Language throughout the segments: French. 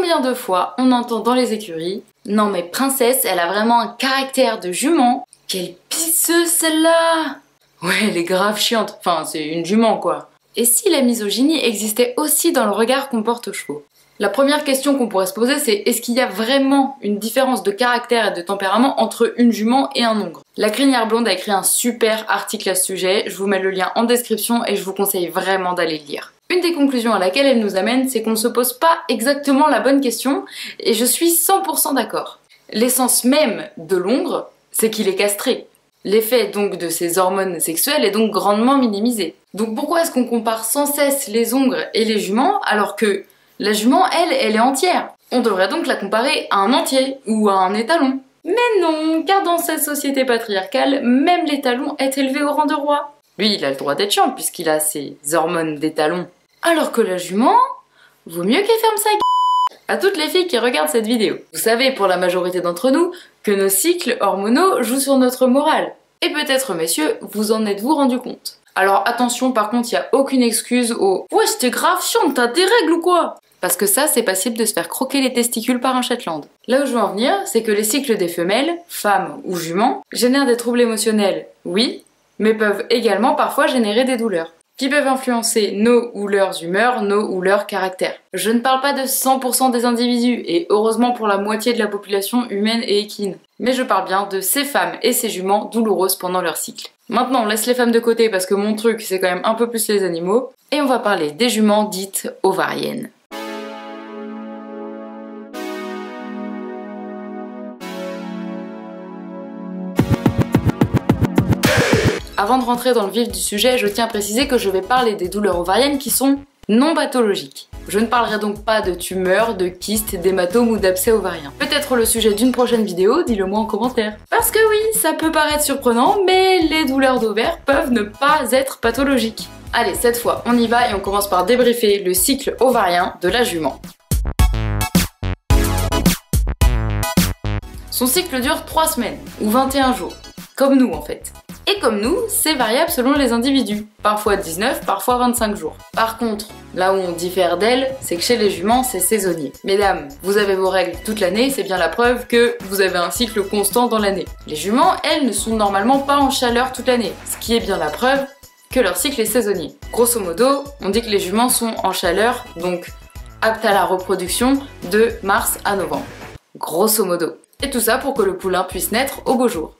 Combien de fois on entend dans les écuries « Non mais princesse, elle a vraiment un caractère de jument. Quelle pisseuse celle-là !» Ouais, elle est grave chiante. Enfin, c'est une jument quoi. Et si la misogynie existait aussi dans le regard qu'on porte aux chevaux? La première question qu'on pourrait se poser, c'est est-ce qu'il y a vraiment une différence de caractère et de tempérament entre une jument et un hongre? La Crinière Blonde a écrit un super article à ce sujet, je vous mets le lien en description et je vous conseille vraiment d'aller le lire. Une des conclusions à laquelle elle nous amène, c'est qu'on ne se pose pas exactement la bonne question, et je suis 100% d'accord. L'essence même de l'hongre, c'est qu'il est castré. L'effet donc de ses hormones sexuelles est donc grandement minimisé. Donc pourquoi est-ce qu'on compare sans cesse les hongres et les juments alors que la jument, elle est entière? On devrait donc la comparer à un entier ou à un étalon. Mais non, car dans cette société patriarcale, même l'étalon est élevé au rang de roi. Lui, il a le droit d'être chiant puisqu'il a ses hormones d'étalon. Alors que la jument, vaut mieux qu'elle ferme sa gueule. À toutes les filles qui regardent cette vidéo, vous savez pour la majorité d'entre nous que nos cycles hormonaux jouent sur notre morale. Et peut-être messieurs, vous en êtes-vous rendu compte. Alors attention, par contre, il n'y a aucune excuse au « Ouais, c'était grave chiant, t'as des règles ou quoi ?» Parce que ça, c'est passible de se faire croquer les testicules par un Shetland. Là où je veux en venir, c'est que les cycles des femelles, femmes ou juments, génèrent des troubles émotionnels, oui, mais peuvent également parfois générer des douleurs, qui peuvent influencer nos ou leurs humeurs, nos ou leurs caractères. Je ne parle pas de 100% des individus, et heureusement pour la moitié de la population humaine et équine, mais je parle bien de ces femmes et ces juments douloureuses pendant leur cycle. Maintenant, on laisse les femmes de côté parce que mon truc, c'est quand même un peu plus les animaux, et on va parler des juments dites ovariennes. Avant de rentrer dans le vif du sujet, je tiens à préciser que je vais parler des douleurs ovariennes qui sont non pathologiques. Je ne parlerai donc pas de tumeurs, de kystes, d'hématomes ou d'abcès ovariens. Peut-être le sujet d'une prochaine vidéo, dis-le moi en commentaire. Parce que oui, ça peut paraître surprenant, mais les douleurs d'ovaires peuvent ne pas être pathologiques. Allez, cette fois, on y va et on commence par débriefer le cycle ovarien de la jument. Son cycle dure 3 semaines, ou 21 jours. Comme nous en fait. Et comme nous, c'est variable selon les individus, parfois 19, parfois 25 jours. Par contre, là où on diffère d'elles, c'est que chez les juments, c'est saisonnier. Mesdames, vous avez vos règles toute l'année, c'est bien la preuve que vous avez un cycle constant dans l'année. Les juments, elles, ne sont normalement pas en chaleur toute l'année, ce qui est bien la preuve que leur cycle est saisonnier. Grosso modo, on dit que les juments sont en chaleur, donc aptes à la reproduction, de mars à novembre. Grosso modo. Et tout ça pour que le poulain puisse naître au beau jour.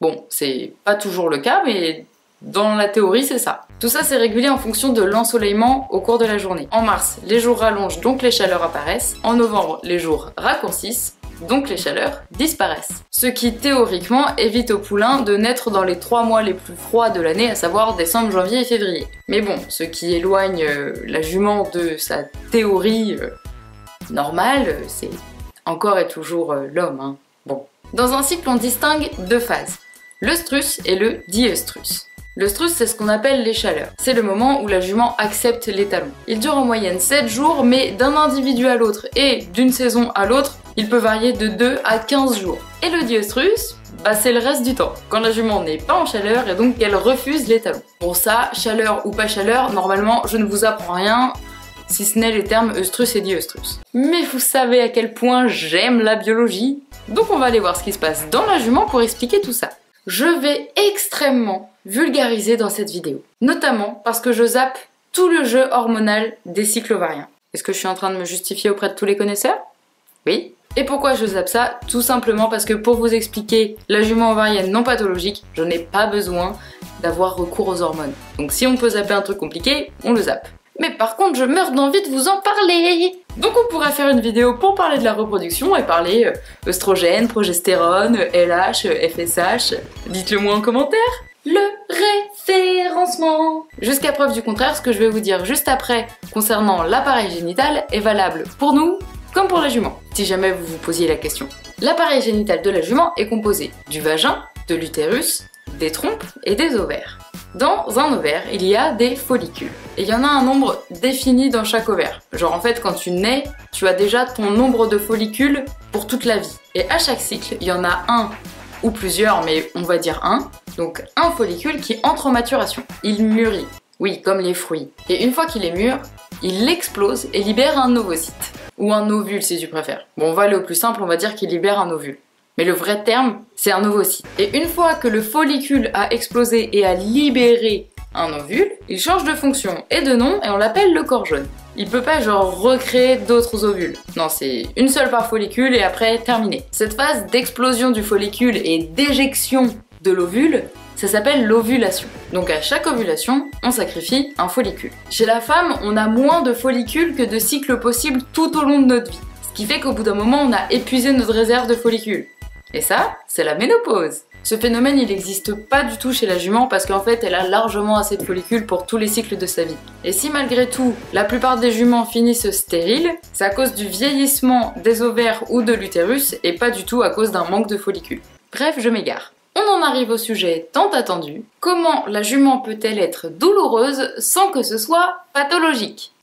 Bon, c'est pas toujours le cas, mais dans la théorie, c'est ça. Tout ça, c'est régulé en fonction de l'ensoleillement au cours de la journée. En mars, les jours rallongent, donc les chaleurs apparaissent. En novembre, les jours raccourcissent, donc les chaleurs disparaissent. Ce qui, théoriquement, évite au poulain de naître dans les 3 mois les plus froids de l'année, à savoir décembre, janvier et février. Mais bon, ce qui éloigne la jument de sa théorie normale, c'est encore et toujours l'homme, hein. Bon. Dans un cycle, on distingue 2 phases. L'œstrus et le diestrus. L'œstrus, c'est ce qu'on appelle les chaleurs. C'est le moment où la jument accepte l'étalon. Il dure en moyenne 7 jours, mais d'un individu à l'autre et d'une saison à l'autre, il peut varier de 2 à 15 jours. Et le diestrus, bah c'est le reste du temps, quand la jument n'est pas en chaleur et donc qu'elle refuse l'étalon. Pour ça, chaleur ou pas chaleur, normalement, je ne vous apprends rien, si ce n'est les termes œstrus et diestrus. Mais vous savez à quel point j'aime la biologie, donc on va aller voir ce qui se passe dans la jument pour expliquer tout ça. Je vais extrêmement vulgariser dans cette vidéo, notamment parce que je zappe tout le jeu hormonal des cycles ovariens. Est-ce que je suis en train de me justifier auprès de tous les connaisseurs? Oui. Et pourquoi je zappe ça? Tout simplement parce que pour vous expliquer la jument ovarienne non pathologique, je n'ai pas besoin d'avoir recours aux hormones. Donc si on peut zapper un truc compliqué, on le zappe. Mais par contre, je meurs d'envie de vous en parler. Donc on pourrait faire une vidéo pour parler de la reproduction et parler œstrogène, progestérone, LH, FSH. Dites-le moi en commentaire. Le référencement. Jusqu'à preuve du contraire, ce que je vais vous dire juste après concernant l'appareil génital est valable pour nous comme pour la jument, si jamais vous vous posiez la question. L'appareil génital de la jument est composé du vagin, de l'utérus, des trompes et des ovaires. Dans un ovaire, il y a des follicules. Et il y en a un nombre défini dans chaque ovaire. Genre en fait, quand tu nais, tu as déjà ton nombre de follicules pour toute la vie. Et à chaque cycle, il y en a un ou plusieurs, mais on va dire un. Donc un follicule qui entre en maturation. Il mûrit. Oui, comme les fruits. Et une fois qu'il est mûr, il explose et libère un ovocyte. Ou un ovule si tu préfères. Bon, on va aller au plus simple, on va dire qu'il libère un ovule. Mais le vrai terme, c'est un ovocyte. Et une fois que le follicule a explosé et a libéré un ovule, il change de fonction et de nom et on l'appelle le corps jaune. Il peut pas genre recréer d'autres ovules. Non, c'est une seule par follicule et après terminé. Cette phase d'explosion du follicule et d'éjection de l'ovule, ça s'appelle l'ovulation. Donc à chaque ovulation, on sacrifie un follicule. Chez la femme, on a moins de follicules que de cycles possibles tout au long de notre vie. Ce qui fait qu'au bout d'un moment, on a épuisé notre réserve de follicules. Et ça, c'est la ménopause. Ce phénomène, il n'existe pas du tout chez la jument parce qu'en fait, elle a largement assez de follicules pour tous les cycles de sa vie. Et si malgré tout, la plupart des juments finissent stériles, c'est à cause du vieillissement des ovaires ou de l'utérus et pas du tout à cause d'un manque de follicules. Bref, je m'égare. On en arrive au sujet tant attendu. Comment la jument peut-elle être douloureuse sans que ce soit pathologique ?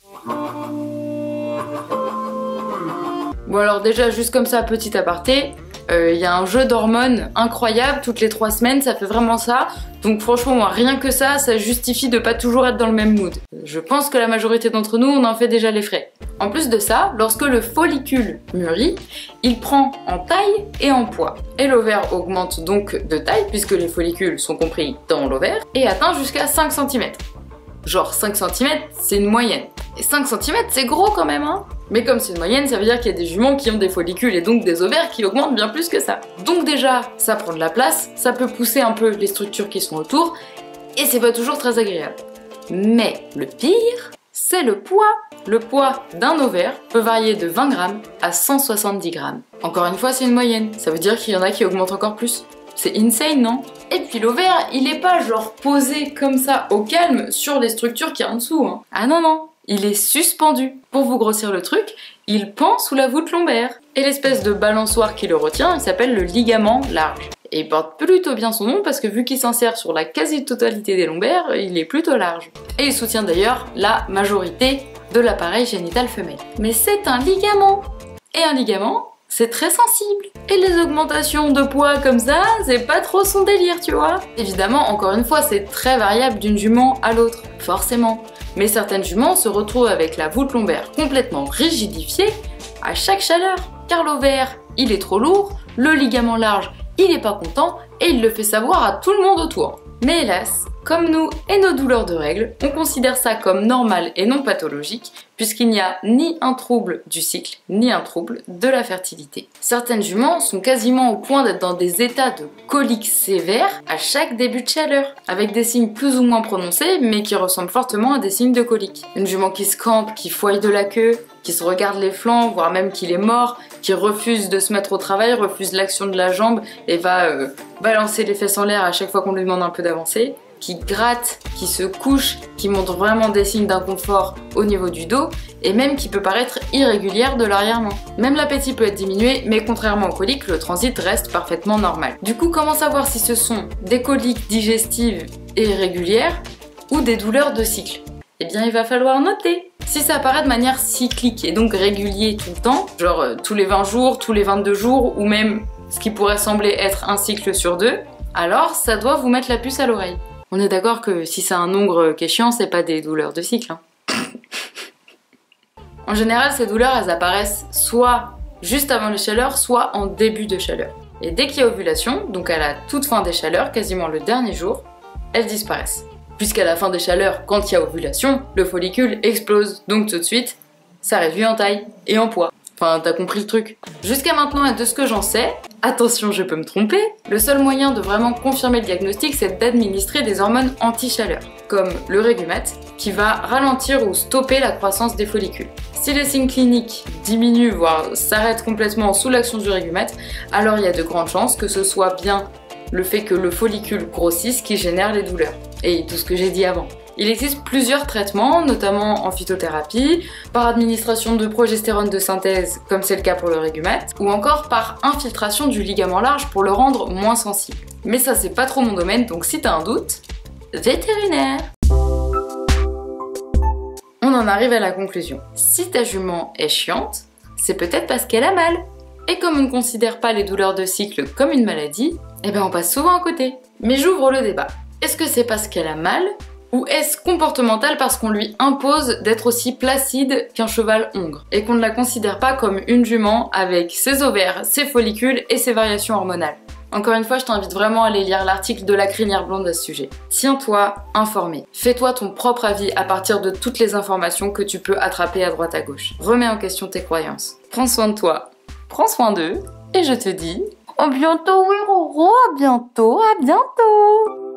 Bon alors déjà, juste comme ça, petit aparté, y a un jeu d'hormones incroyable, toutes les 3 semaines, ça fait vraiment ça. Donc franchement, moi, rien que ça justifie de pas toujours être dans le même mood. Je pense que la majorité d'entre nous, on en fait déjà les frais. En plus de ça, lorsque le follicule mûrit, il prend en taille et en poids. Et l'ovaire augmente donc de taille, puisque les follicules sont compris dans l'ovaire, et atteint jusqu'à 5 cm. Genre 5 cm, c'est une moyenne. Et 5 cm, c'est gros quand même, hein. Mais comme c'est une moyenne, ça veut dire qu'il y a des juments qui ont des follicules et donc des ovaires qui augmentent bien plus que ça. Donc déjà, ça prend de la place, ça peut pousser un peu les structures qui sont autour, et c'est pas toujours très agréable. Mais le pire, c'est le poids. Le poids d'un ovaire peut varier de 20 grammes à 170 grammes. Encore une fois, c'est une moyenne, ça veut dire qu'il y en a qui augmentent encore plus. C'est insane, non? Et puis l'ovaire, il est pas genre posé comme ça au calme sur les structures qu'il y a en dessous, hein. Ah non, non, il est suspendu. Pour vous grossir le truc, il pend sous la voûte lombaire. Et l'espèce de balançoire qui le retient, il s'appelle le ligament large. Et il porte plutôt bien son nom parce que vu qu'il s'insère sur la quasi-totalité des lombaires, il est plutôt large. Et il soutient d'ailleurs la majorité de l'appareil génital femelle. Mais c'est un ligament. Et un ligament, c'est très sensible. Et les augmentations de poids comme ça, c'est pas trop son délire, tu vois. Évidemment, encore une fois, c'est très variable d'une jument à l'autre, forcément. Mais certaines juments se retrouvent avec la voûte lombaire complètement rigidifiée à chaque chaleur. Car l'ovaire, il est trop lourd, le ligament large, il est pas content et il le fait savoir à tout le monde autour. Mais hélas, comme nous et nos douleurs de règles, on considère ça comme normal et non pathologique, puisqu'il n'y a ni un trouble du cycle, ni un trouble de la fertilité. Certaines juments sont quasiment au point d'être dans des états de coliques sévères à chaque début de chaleur, avec des signes plus ou moins prononcés, mais qui ressemblent fortement à des signes de colique. Une jument qui se campe, qui fouaille de la queue, qui se regarde les flancs, voire même qu'il est mort, qui refuse de se mettre au travail, refuse l'action de la jambe et va balancer les fesses en l'air à chaque fois qu'on lui demande un peu d'avancer, qui gratte, qui se couche, qui montre vraiment des signes d'inconfort au niveau du dos, et même qui peut paraître irrégulière de l'arrière-main. Même l'appétit peut être diminué, mais contrairement aux coliques, le transit reste parfaitement normal. Du coup, comment savoir si ce sont des coliques digestives et irrégulières ou des douleurs de cycle? Eh bien, il va falloir noter. Si ça apparaît de manière cyclique et donc régulier tout le temps, genre tous les 20 jours, tous les 22 jours, ou même ce qui pourrait sembler être un cycle sur 2, alors ça doit vous mettre la puce à l'oreille. On est d'accord que si c'est un nombre qui est chiant, c'est pas des douleurs de cycle, hein. En général, ces douleurs, elles apparaissent soit juste avant les chaleurs, soit en début de chaleur. Et dès qu'il y a ovulation, donc à la toute fin des chaleurs, quasiment le dernier jour, elles disparaissent. Puisqu'à la fin des chaleurs, quand il y a ovulation, le follicule explose. Donc tout de suite, ça réduit en taille et en poids. Enfin, t'as compris le truc. Jusqu'à maintenant, et de ce que j'en sais, attention, je peux me tromper, le seul moyen de vraiment confirmer le diagnostic, c'est d'administrer des hormones anti-chaleur, comme le régumate, qui va ralentir ou stopper la croissance des follicules. Si les signes cliniques diminuent, voire s'arrêtent complètement sous l'action du régumate, alors il y a de grandes chances que ce soit bien le fait que le follicule grossisse qui génère les douleurs. Et tout ce que j'ai dit avant. Il existe plusieurs traitements, notamment en phytothérapie, par administration de progestérone de synthèse, comme c'est le cas pour le régumate, ou encore par infiltration du ligament large pour le rendre moins sensible. Mais ça, c'est pas trop mon domaine, donc si t'as un doute, vétérinaire. On en arrive à la conclusion. Si ta jument est chiante, c'est peut-être parce qu'elle a mal. Et comme on ne considère pas les douleurs de cycle comme une maladie, eh ben on passe souvent à côté. Mais j'ouvre le débat. Est-ce que c'est parce qu'elle a mal Ou est-ce comportemental parce qu'on lui impose d'être aussi placide qu'un cheval hongre et qu'on ne la considère pas comme une jument avec ses ovaires, ses follicules et ses variations hormonales? Encore une fois, je t'invite vraiment à aller lire l'article de la crinière blonde à ce sujet. Tiens-toi informé. Fais-toi ton propre avis à partir de toutes les informations que tu peux attraper à droite à gauche. Remets en question tes croyances. Prends soin de toi, prends soin d'eux, et je te dis à bientôt, oui, Roro, à bientôt, à bientôt.